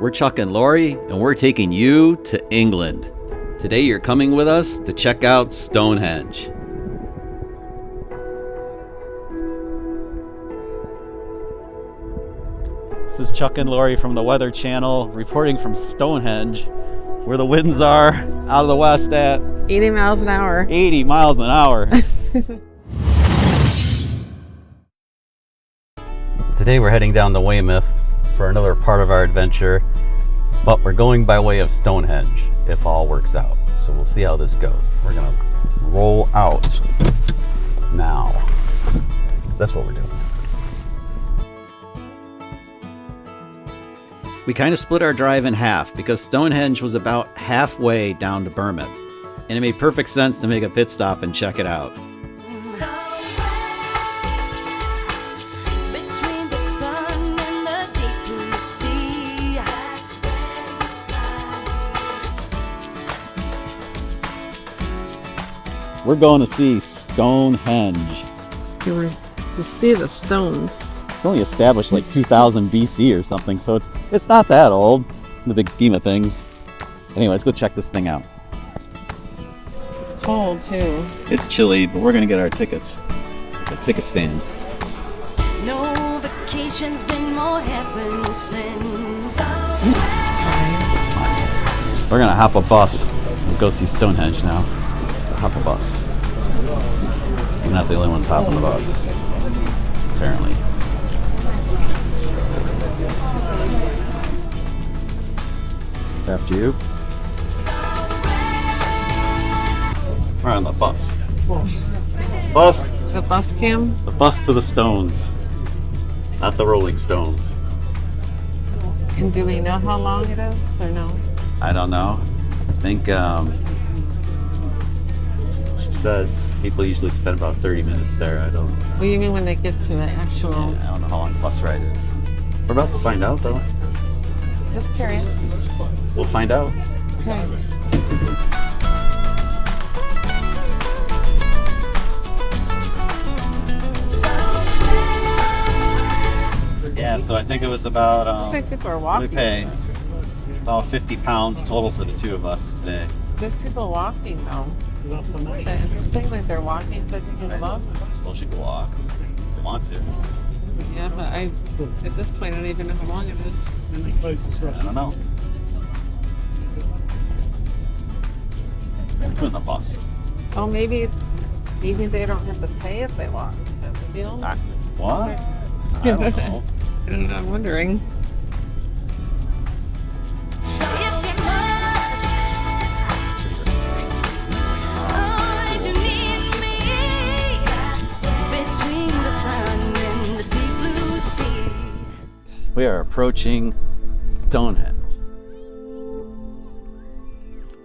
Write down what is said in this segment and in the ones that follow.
We're Chuck and Lori, and we're taking you to England. Today you're coming with us to check out Stonehenge. This is Chuck and Lori from the Weather Channel, reporting from Stonehenge, where the winds are out of the west at 80 miles an hour. 80 miles an hour. Today we're heading down to Weymouth for another part of our adventure, but we're going by way of Stonehenge if all works out. So we'll see how this goes. We're gonna roll out now. That's what we're doing. We kind of split our drive in half because Stonehenge was about halfway down to Bournemouth, and it made perfect sense to make a pit stop and check it out. We're going to see Stonehenge. You were to see the stones. It's only established like 2000 BC or something, so it's not that old in the big scheme of things. Anyway, let's go check this thing out. It's cold too. It's chilly, but we're gonna get our tickets at the ticket stand. No vacation's been more heaven since. We're gonna hop a bus and go see Stonehenge now. Hop a bus. We're not the only ones hopping the bus, apparently. After you. We're on the bus. Bus! The bus cam? The bus to the Stones. Not the Rolling Stones. And do we know how long it is or no? I don't know. I think she said people usually spend about 30 minutes there. I don't. What do you mean when they get to the actual? I don't know how long the bus ride is. We're about to find out though. Just curious. We'll find out. Okay. Yeah, so I think it was about I think people are we walking. pay about 50 pounds total for the two of us today. There's people walking though. Is that interesting? Like they're walking instead of taking the bus? Well, she can walk if they want to. Yeah, but at this point I don't even know how long it is. I don't know. We're in the bus. Oh, maybe they don't have to pay if they walk. Is that the deal? What? I don't know. I don't know. I'm wondering. We are approaching Stonehenge.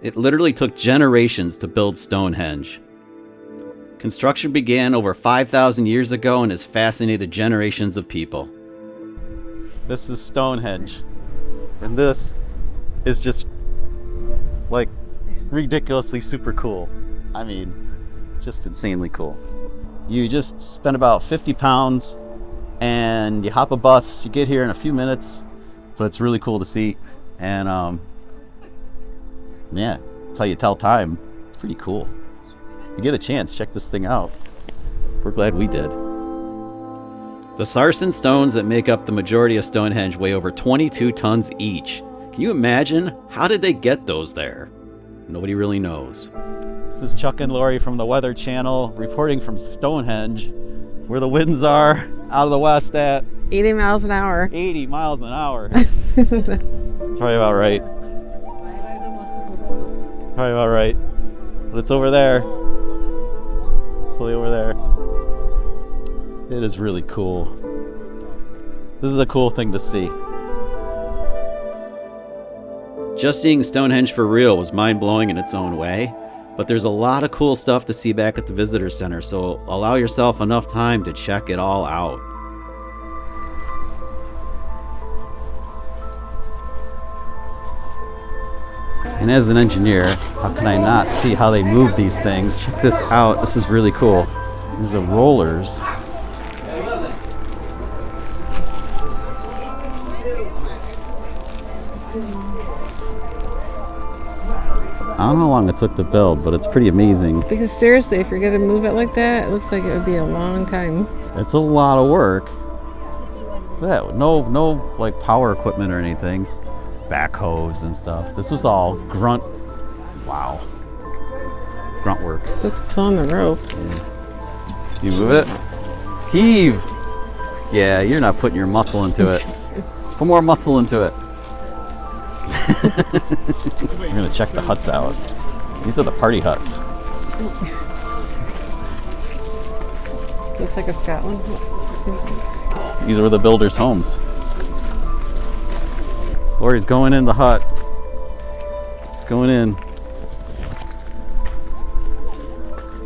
It literally took generations to build Stonehenge. Construction began over 5,000 years ago and has fascinated generations of people. This is Stonehenge. And this is just like ridiculously super cool. I mean, just insanely cool. You just spend about 50 pounds and you hop a bus. You get here in a few minutes, but it's really cool to see. And yeah, that's how you tell time. It's pretty cool. If you get a chance, check this thing out. We're glad we did. The Sarsen stones that make up the majority of Stonehenge weigh over 22 tons each. Can you imagine? How did they get those there? Nobody really knows. This is Chuck and Lori from the Weather Channel, reporting from Stonehenge, where the winds are out of the west at 80 miles an hour. 80 miles an hour. That's probably about right. Probably about right. But it's over there. Fully over there. It is really cool. This is a cool thing to see. Just seeing Stonehenge for real was mind-blowing in its own way, but there's a lot of cool stuff to see back at the visitor center, so allow yourself enough time to check it all out. And as an engineer, how can I not see how they move these things? Check this out. This is really cool. These are rollers. I don't know how long it took to build, but it's pretty amazing. Because seriously, if you're gonna move it like that, it looks like it would be a long time. It's a lot of work. Yeah, no like power equipment or anything. Backhoes and stuff. This was all grunt. Wow. Grunt work. Just pulling the rope. You move it. Heave. Yeah, you're not putting your muscle into it. Put more muscle into it. We're gonna check the huts out. These are the party huts. Just like a Scotland. These were the builders' homes. Lori's going in the hut. She's going in.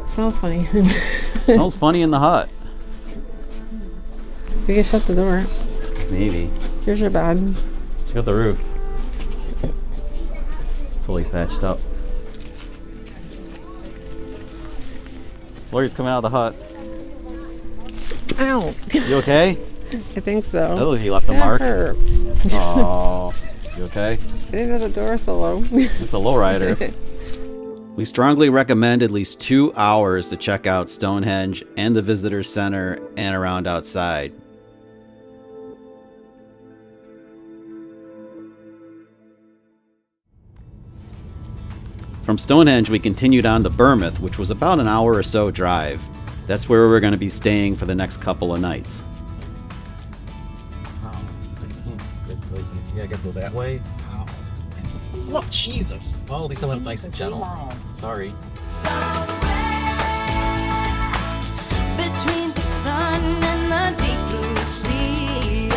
It smells funny. Smells funny in the hut. We can shut the door. Maybe. Here's your bed. Check out the roof. It's totally thatched up. Lori's coming out of the hut. Ow. You okay? I think so. That looks like you left a mark. Hurt. Oh, you okay? I didn't know the door so low. It's a lowrider. We strongly recommend at least 2 hours to check out Stonehenge and the visitor center and around outside. From Stonehenge, we continued on to Bournemouth, which was about an hour or so drive. That's where we're going to be staying for the next couple of nights. Yeah, I gotta go that way. Wow. Oh, Jesus. Well, at least I went nice and gentle. Sorry. Between the sun and the deep blue sea.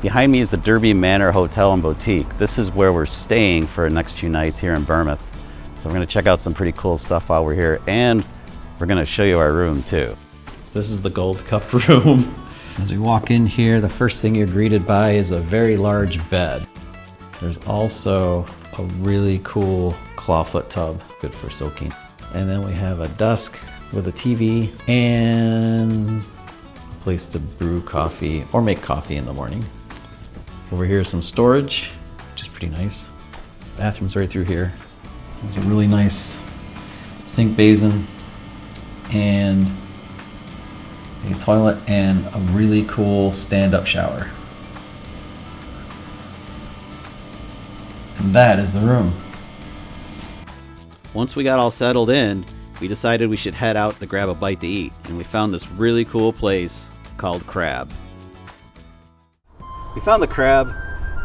Behind me is the Derby Manor Hotel and Boutique. This is where we're staying for the next few nights here in Bournemouth. So we're going to check out some pretty cool stuff while we're here, and we're going to show you our room too. This is the Gold Cup room. As we walk in here, the first thing you're greeted by is a very large bed. There's also a really cool clawfoot tub, good for soaking. And then we have a desk with a TV and a place to brew coffee or make coffee in the morning. Over here is some storage, which is pretty nice. Bathroom's right through here. There's a really nice sink basin and a toilet and a really cool stand-up shower. And that is the room. Once we got all settled in, we decided we should head out to grab a bite to eat, and we found this really cool place called Crab. We found the Crab.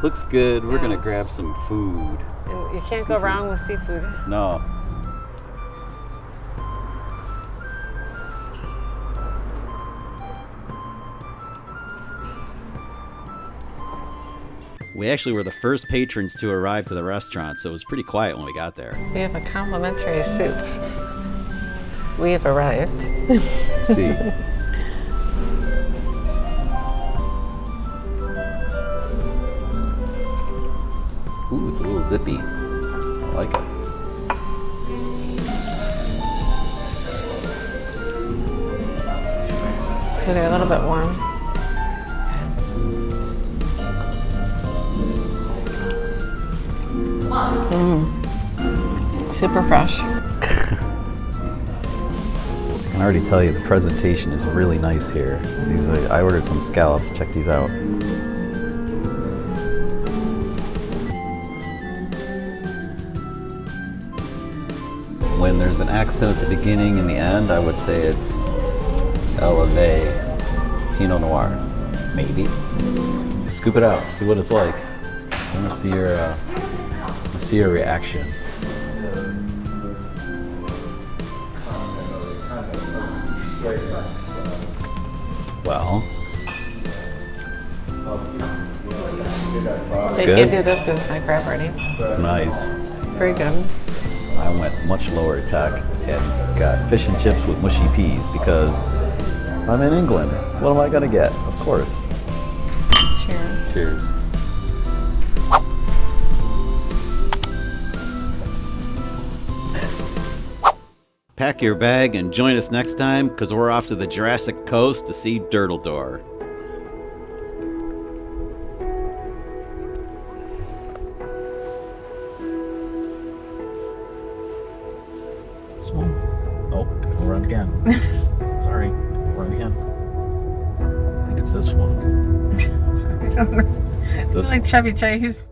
Looks good. We're gonna grab some food. And you can't go wrong with seafood. No. We actually were the first patrons to arrive to the restaurant, so it was pretty quiet when we got there. We have a complimentary soup. We have arrived. See. Ooh, it's a little zippy. I like it. So they're a little bit warm. Super fresh. I can already tell you the presentation is really nice here. These I ordered some scallops. Check these out. When there's an accent at the beginning and the end, I would say it's Elevate Pinot Noir. Maybe. Scoop it out. See what it's like. I want to see your reaction. Well, So you good. can't do this because it's my crab ready. Nice. Very good. I went much lower tech and got fish and chips with mushy peas because I'm in England. What am I gonna get? Of course. Cheers. Cheers. Pack your bag and join us next time because we're off to the Jurassic Coast to see Durdle. this one? Oh, gotta go around again. Sorry, go around again. I think it's this one. I don't know. It's It's this like one. Chevy Chase.